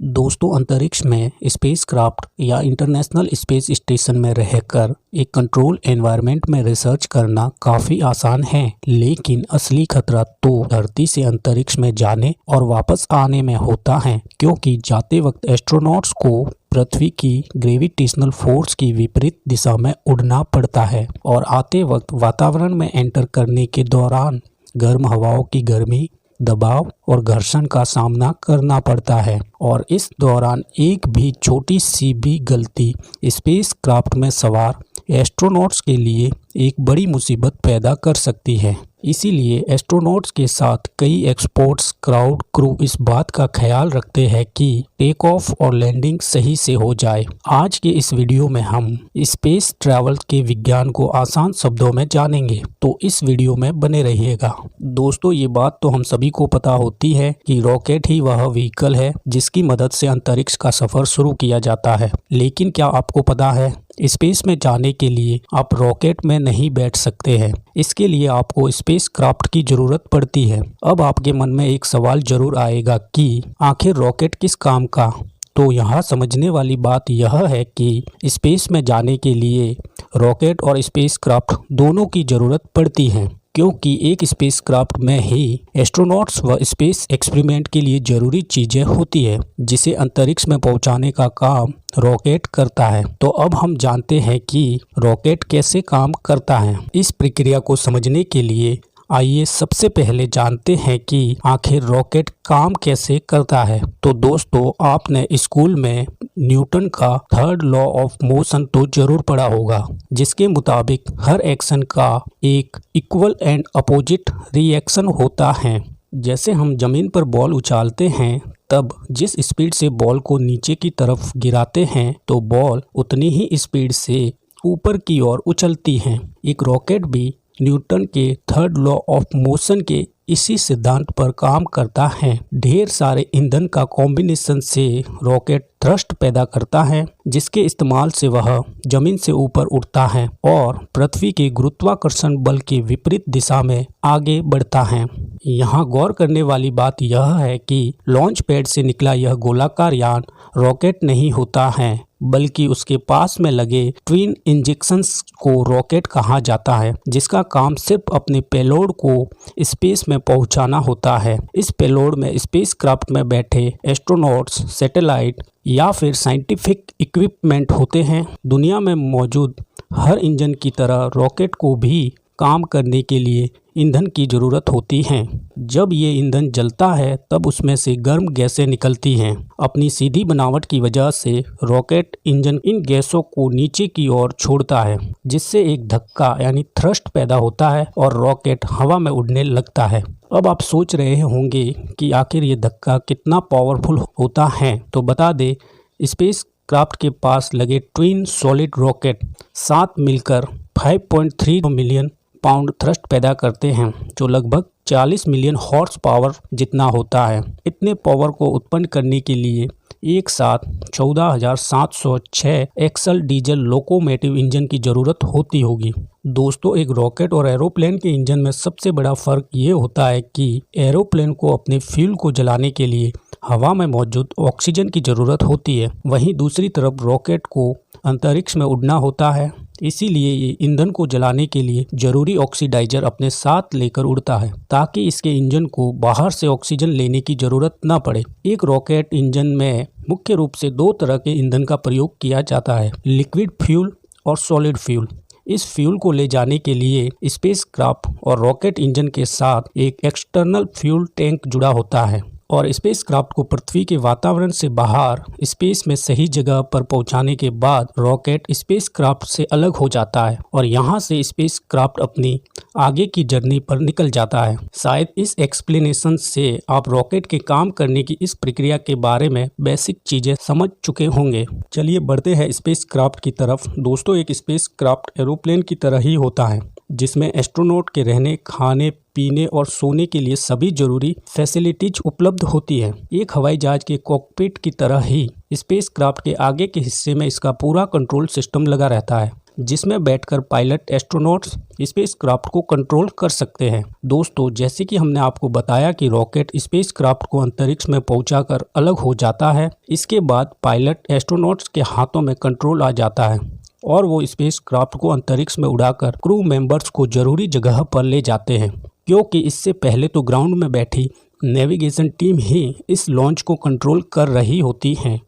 दोस्तों, अंतरिक्ष में स्पेसक्राफ्ट या इंटरनेशनल स्पेस स्टेशन में रहकर एक कंट्रोल एनवायरनमेंट में रिसर्च करना काफ़ी आसान है, लेकिन असली खतरा तो धरती से अंतरिक्ष में जाने और वापस आने में होता है, क्योंकि जाते वक्त एस्ट्रोनॉट्स को पृथ्वी की ग्रेविटेशनल फोर्स की विपरीत दिशा में उड़ना पड़ता है और आते वक्त वातावरण में एंटर करने के दौरान गर्म हवाओं की गर्मी, दबाव और घर्षण का सामना करना पड़ता है। और इस दौरान एक भी छोटी सी भी गलती स्पेसक्राफ्ट में सवार एस्ट्रोनॉट्स के लिए एक बड़ी मुसीबत पैदा कर सकती है। इसीलिए एस्ट्रोनॉट्स के साथ कई एक्सपर्ट्स क्रू इस बात का ख्याल रखते हैं कि टेक ऑफ और लैंडिंग सही से हो जाए। आज के इस वीडियो में हम स्पेस ट्रैवल के विज्ञान को आसान शब्दों में जानेंगे, तो इस वीडियो में बने रहिएगा। दोस्तों, ये बात तो हम सभी को पता होती है कि रॉकेट ही वह व्हीकल है जिसकी मदद से अंतरिक्ष का सफर शुरू किया जाता है। लेकिन क्या आपको पता है, स्पेस में जाने के लिए आप रॉकेट में नहीं बैठ सकते हैं। इसके लिए आपको स्पेसक्राफ्ट की जरूरत पड़ती है। अब आपके मन में एक सवाल जरूर आएगा कि आखिर रॉकेट किस काम का? तो यहाँ समझने वाली बात यह है कि स्पेस में जाने के लिए रॉकेट और स्पेसक्राफ्ट दोनों की जरूरत पड़ती है, क्योंकि एक स्पेसक्राफ्ट में ही एस्ट्रोनॉट्स व स्पेस एक्सपेरिमेंट के लिए जरूरी चीजें होती है, जिसे अंतरिक्ष में पहुंचाने का काम रॉकेट करता है। तो अब हम जानते हैं कि रॉकेट कैसे काम करता है। इस प्रक्रिया को समझने के लिए आइए सबसे पहले जानते हैं कि आखिर रॉकेट काम कैसे करता है। तो दोस्तों, आपने स्कूल में न्यूटन का थर्ड लॉ ऑफ मोशन तो जरूर पढ़ा होगा, जिसके मुताबिक हर एक्शन का एक इक्वल एंड अपोजिट रिएक्शन होता है। जैसे हम जमीन पर बॉल उछालते हैं, तब जिस स्पीड से बॉल को नीचे की तरफ गिराते हैं, तो बॉल उतनी ही स्पीड से ऊपर की ओर उछलती है। एक रॉकेट भी न्यूटन के थर्ड लॉ ऑफ मोशन के इसी सिद्धांत पर काम करता है। ढेर सारे ईंधन का कॉम्बिनेशन से रॉकेट थ्रस्ट पैदा करता है, जिसके इस्तेमाल से वह जमीन से ऊपर उड़ता है और पृथ्वी के गुरुत्वाकर्षण बल के विपरीत दिशा में आगे बढ़ता है। यहाँ गौर करने वाली बात यह है कि लॉन्च पैड से निकला यह गोलाकार यान रॉकेट नहीं होता है, बल्कि उसके पास में लगे ट्विन इंजेक्शंस को रॉकेट कहा जाता है, जिसका काम सिर्फ अपने पेलोड को स्पेस में पहुंचाना होता है। इस पेलोड में स्पेसक्राफ्ट में बैठे एस्ट्रोनॉट्स, सैटेलाइट या फिर साइंटिफिक इक्विपमेंट होते हैं। दुनिया में मौजूद हर इंजन की तरह रॉकेट को भी काम करने के लिए ईंधन की जरूरत होती है। जब ये ईंधन जलता है, तब उसमें से गर्म गैसें निकलती हैं। अपनी सीधी बनावट की वजह से रॉकेट इंजन इन गैसों को नीचे की ओर छोड़ता है, जिससे एक धक्का यानी थ्रस्ट पैदा होता है और रॉकेट हवा में उड़ने लगता है। अब आप सोच रहे होंगे कि आखिर ये धक्का कितना पावरफुल होता है। तो बता दे, स्पेस क्राफ्ट के पास लगे ट्विन सॉलिड रॉकेट साथ मिलकर 5.3 मिलियन पाउंड थ्रस्ट पैदा करते हैं, जो लगभग 40 मिलियन हॉर्स पावर जितना होता है। इतने पावर को उत्पन्न करने के लिए एक साथ 14,706 एक्सल डीजल लोकोमोटिव इंजन की जरूरत होती होगी। दोस्तों, एक रॉकेट और एरोप्लेन के इंजन में सबसे बड़ा फर्क ये होता है कि एरोप्लेन को अपने फ्यूल को जलाने के लिए हवा में मौजूद ऑक्सीजन की जरूरत होती है, वहीं दूसरी तरफ रॉकेट को अंतरिक्ष में उड़ना होता है। इसीलिए ये ईंधन को जलाने के लिए जरूरी ऑक्सीडाइजर अपने साथ लेकर उड़ता है, ताकि इसके इंजन को बाहर से ऑक्सीजन लेने की जरूरत न पड़े। एक रॉकेट इंजन में मुख्य रूप से दो तरह के ईंधन का प्रयोग किया जाता है, लिक्विड फ्यूल और सॉलिड फ्यूल। इस फ्यूल को ले जाने के लिए स्पेसक्राफ्ट और रॉकेट इंजन के साथ एक एक्सटर्नल फ्यूल टैंक जुड़ा होता है और स्पेसक्राफ्ट को पृथ्वी के वातावरण से बाहर स्पेस में सही जगह पर पहुंचाने के बाद रॉकेट स्पेसक्राफ्ट से अलग हो जाता है और यहां से स्पेसक्राफ्ट अपनी आगे की जर्नी पर निकल जाता है। शायद इस एक्सप्लेनेशन से आप रॉकेट के काम करने की इस प्रक्रिया के बारे में बेसिक चीजें समझ चुके होंगे। चलिए बढ़ते हैं स्पेसक्राफ्ट की तरफ। दोस्तों, एक स्पेसक्राफ्ट एरोप्लेन की तरह ही होता है, जिसमें एस्ट्रोनॉट के रहने, खाने, पीने और सोने के लिए सभी जरूरी फैसिलिटीज उपलब्ध होती है। एक हवाई जहाज के कॉकपिट की तरह ही स्पेसक्राफ्ट के आगे के हिस्से में इसका पूरा कंट्रोल सिस्टम लगा रहता है, जिसमें बैठकर पायलट एस्ट्रोनॉट्स स्पेसक्राफ्ट को कंट्रोल कर सकते हैं। दोस्तों, जैसे कि हमने आपको बताया कि रॉकेट स्पेसक्राफ्ट को अंतरिक्ष में पहुंचाकर अलग हो जाता है, इसके बाद पायलट एस्ट्रोनॉट्स के हाथों में कंट्रोल आ जाता है और वो स्पेसक्राफ्ट को अंतरिक्ष में उड़ाकर क्रू मेंबर्स को जरूरी जगह पर ले जाते हैं, क्योंकि इससे पहले तो ग्राउंड में बैठी नेविगेशन टीम ही इस लॉन्च को कंट्रोल कर रही होती हैं।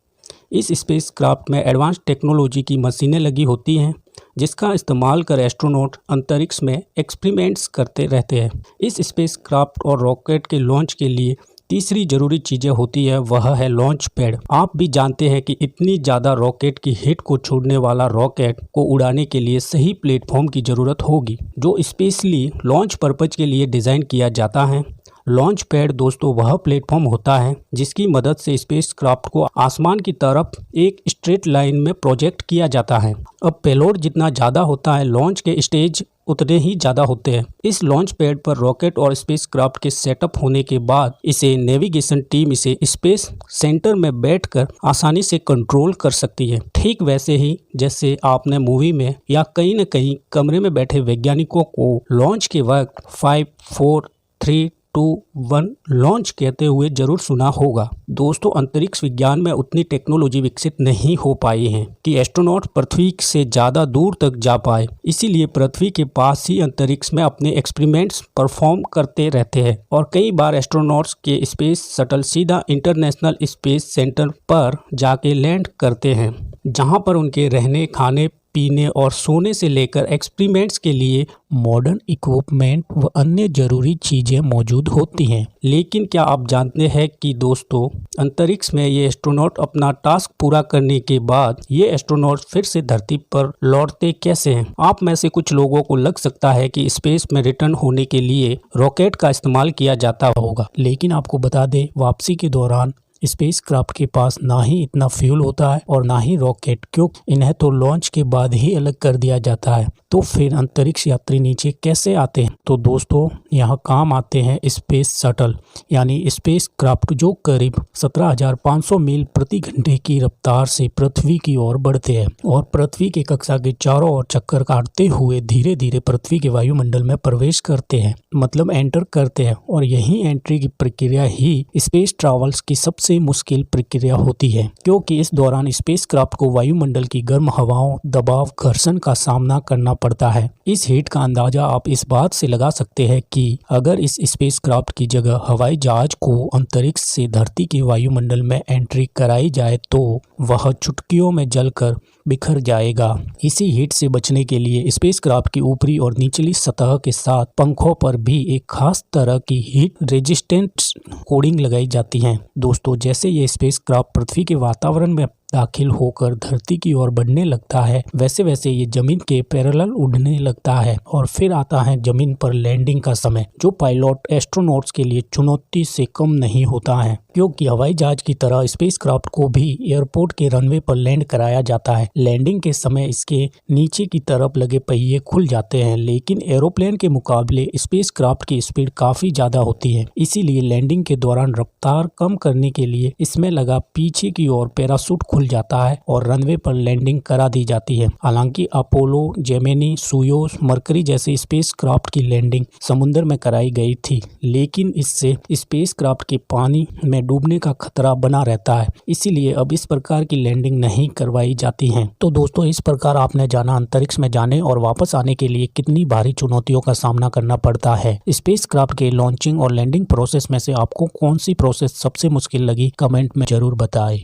इस स्पेसक्राफ्ट में एडवांस टेक्नोलॉजी की मशीनें लगी होती हैं, जिसका इस्तेमाल कर एस्ट्रोनॉट अंतरिक्ष में एक्सपेरिमेंट्स करते रहते हैं। इस स्पेसक्राफ्ट और रॉकेट के लॉन्च के लिए तीसरी जरूरी चीज़ें होती है, वह है लॉन्च पैड। आप भी जानते हैं कि इतनी ज़्यादा रॉकेट की हिट को छोड़ने वाला रॉकेट को उड़ाने के लिए सही प्लेटफॉर्म की ज़रूरत होगी, जो स्पेशली लॉन्च पर्पज के लिए डिज़ाइन किया जाता है। लॉन्च पैड दोस्तों वह प्लेटफॉर्म होता है जिसकी मदद से स्पेसक्राफ्ट को आसमान की तरफ एक स्ट्रेट लाइन में प्रोजेक्ट किया जाता है। अब पेलोड जितना ज़्यादा होता है, लॉन्च के स्टेज उतने ही ज़्यादा होते हैं। इस लॉन्च पैड पर रॉकेट और स्पेसक्राफ्ट के सेटअप होने के बाद इसे नेविगेशन टीम इसे स्पेस सेंटर में बैठकर आसानी से कंट्रोल कर सकती है। ठीक वैसे ही जैसे आपने मूवी में या कहीं न कहीं कमरे में बैठे वैज्ञानिकों को लॉन्च के वक्त 5, 4, 3, 2, 1 लॉन्च कहते हुए जरूर सुना होगा। दोस्तों, अंतरिक्ष विज्ञान में उतनी टेक्नोलॉजी विकसित नहीं हो पाई है कि एस्ट्रोनॉट पृथ्वी से ज़्यादा दूर तक जा पाए। इसीलिए पृथ्वी के पास ही अंतरिक्ष में अपने एक्सपेरिमेंट्स परफॉर्म करते रहते हैं और कई बार एस्ट्रोनॉट्स के स्पेस शटल सीधा इंटरनेशनल स्पेस सेंटर पर जाके लैंड करते हैं, जहां पर उनके रहने, खाने पीने और सोने से लेकर एक्सपेरिमेंट्स के लिए मॉडर्न इक्विपमेंट व अन्य जरूरी चीज़ें मौजूद होती हैं। लेकिन क्या आप जानते हैं कि दोस्तों, अंतरिक्ष में ये एस्ट्रोनॉट अपना टास्क पूरा करने के बाद ये एस्ट्रोनॉट फिर से धरती पर लौटते कैसे हैं? आप में से कुछ लोगों को लग सकता है कि स्पेस में रिटर्न होने के लिए रॉकेट का इस्तेमाल किया जाता होगा, लेकिन आपको बता दें, वापसी के दौरान स्पेसक्राफ्ट के पास ना ही इतना फ्यूल होता है और ना ही रॉकेट, क्योंकि इन्हें तो लॉन्च के बाद ही अलग कर दिया जाता है। तो फिर अंतरिक्ष यात्री नीचे कैसे आते हैं? तो दोस्तों, यहाँ काम आते हैं स्पेस शटल यानी स्पेसक्राफ्ट, जो करीब 17,500 मील प्रति घंटे की रफ्तार से पृथ्वी की ओर बढ़ते हैं और पृथ्वी के कक्षा के चारों ओर चक्कर काटते हुए धीरे धीरे पृथ्वी के वायुमंडल में प्रवेश करते हैं, मतलब एंटर करते हैं। और यही एंट्री की प्रक्रिया ही स्पेस ट्रैवल्स की सबसे मुश्किल प्रक्रिया होती है, क्योंकि इस दौरान स्पेसक्राफ्ट को वायुमंडल की गर्म हवाओं, दबाव, घर्षण का सामना करना पड़ता है। इस हीट का अंदाजा आप इस बात से लगा सकते हैं कि अगर इस स्पेसक्राफ्ट की जगह हवाई जहाज को अंतरिक्ष से धरती के वायुमंडल में एंट्री कराई जाए तो वह चुटकियों में जलकर बिखर जाएगा। इसी हीट से बचने के लिए स्पेसक्राफ्ट की ऊपरी और निचली सतह के साथ पंखों पर भी एक खास तरह की हीट रेजिस्टेंट कोटिंग लगाई जाती है। दोस्तों, जैसे ये स्पेसक्राफ्ट पृथ्वी के वातावरण में दाखिल होकर धरती की ओर बढ़ने लगता है, वैसे वैसे ये जमीन के पैरेलल उड़ने लगता है और फिर आता है जमीन पर लैंडिंग का समय, जो पायलट एस्ट्रोनॉट्स के लिए चुनौती से कम नहीं होता है, क्योंकि हवाई जहाज की तरह स्पेसक्राफ्ट को भी एयरपोर्ट के रनवे पर लैंड कराया जाता है। लैंडिंग के समय इसके नीचे की तरफ लगे पहिए खुल जाते हैं, लेकिन एरोप्लेन के मुकाबले स्पेसक्राफ्ट की स्पीड काफी ज्यादा होती है। इसीलिए लैंडिंग के दौरान रफ्तार कम करने के लिए इसमें लगा पीछे की ओर पैराशूट खुल जाता है और रनवे पर लैंडिंग करा दी जाती है। हालांकि अपोलो, जेमिनी, सुयोज, मरकरी जैसे स्पेसक्राफ्ट की लैंडिंग समुद्र में कराई गई थी, लेकिन इससे स्पेसक्राफ्ट के पानी में डूबने का खतरा बना रहता है, इसीलिए अब इस प्रकार की लैंडिंग नहीं करवाई जाती है। तो दोस्तों, इस प्रकार आपने जाना अंतरिक्ष में जाने और वापस आने के लिए कितनी भारी चुनौतियों का सामना करना पड़ता है। स्पेसक्राफ्ट के लॉन्चिंग और लैंडिंग प्रोसेस में से आपको कौन सी प्रोसेस सबसे मुश्किल लगी, कमेंट में जरूर बताएं।